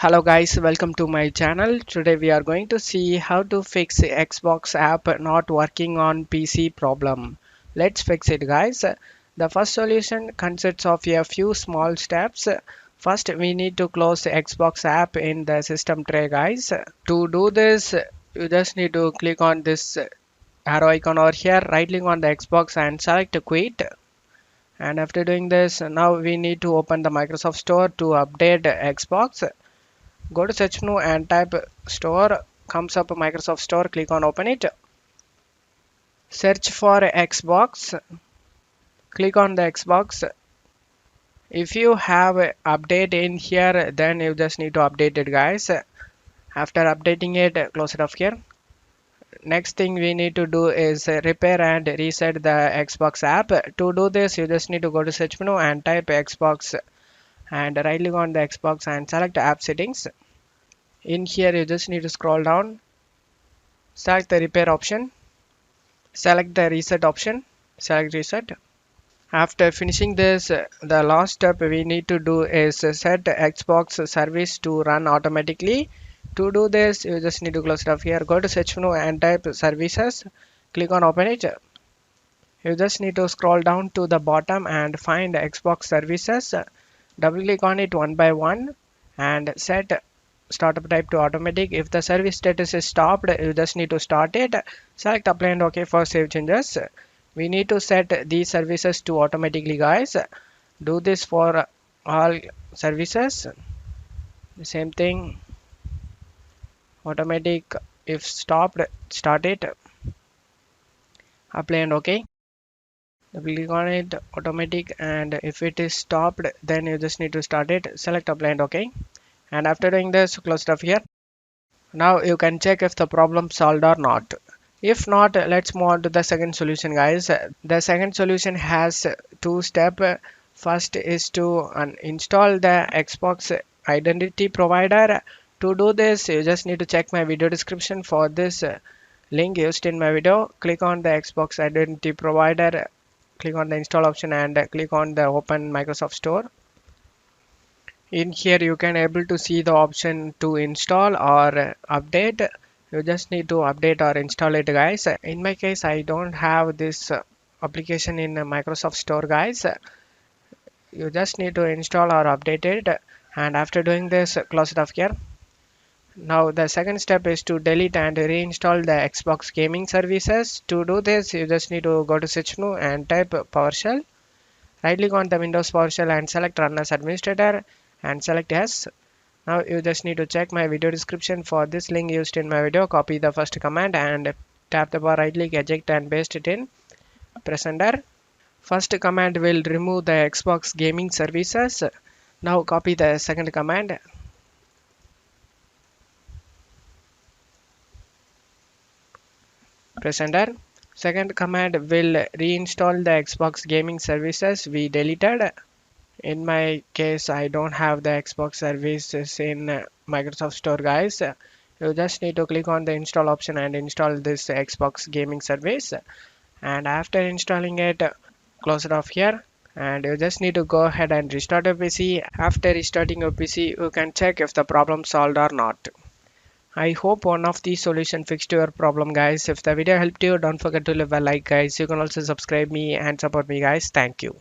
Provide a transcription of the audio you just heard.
Hello guys, welcome to my channel. Today we are going to see how to fix Xbox app not working on PC problem. Let's fix it guys. The first solution consists of a few small steps. First we need to close the Xbox app in the system tray guys. To do this you just need to click on this arrow icon over here, right click on the Xbox and select quit. And after doing this, now we need to open the Microsoft Store to update Xbox. Go to search menu and type store. Comes up Microsoft Store, click on open it. Search for Xbox, click on the Xbox. If you have update in here, then you just need to update it guys. After updating it, close it off here. Next thing we need to do is repair and reset the Xbox app. To do this you just need to go to search menu and type Xbox and right click on the Xbox and select app settings. In here you just need to scroll down, select the repair option, select the reset option, select reset. After finishing this, the last step we need to do is set Xbox service to run automatically. To do this you just need to close it off here, go to search menu and type services, click on open it. You just need to scroll down to the bottom and find Xbox services, double click on it one by one and set startup type to automatic. If the service status is stopped, you just need to start it, select apply and OK for save changes. We need to set these services to automatically guys. Do this for all services, the same thing, automatic. If stopped, start it, apply and OK. Click on it, automatic, and if it is stopped then you just need to start it, select apply and OK. And after doing this, close it off here. Now you can check if the problem solved or not. If not, let's move on to the second solution guys. The second solution has two steps. First is to install the Xbox identity provider. To do this you just need to check my video description for this link used in my video. Click on the Xbox identity provider, click on the install option and click on the open Microsoft Store. In here you can able to see the option to install or update. You just need to update or install it guys. In my case I don't have this application in Microsoft Store guys. You just need to install or update it, and after doing this close it off here. Now the second step is to delete and reinstall the Xbox Gaming Services. To do this you just need to go to search menu and type PowerShell, right click on the Windows PowerShell and select run as administrator and select yes. Now you just need to check my video description for this link used in my video. Copy the first command and tap the bar, right click, eject and paste it in. Press enter. First command will remove the Xbox Gaming Services. Now copy the second command. Press enter. Second command will reinstall the Xbox Gaming Services we deleted. In my case I don't have the Xbox services in Microsoft Store guys. You just need to click on the install option and install this Xbox Gaming Service, and after installing it close it off here, and you just need to go ahead and restart your PC. After restarting your PC you can check if the problem solved or not. I hope one of these solutions fixed your problem guys. If the video helped you, don't forget to leave a like guys. You can also subscribe me and support me guys. Thank you.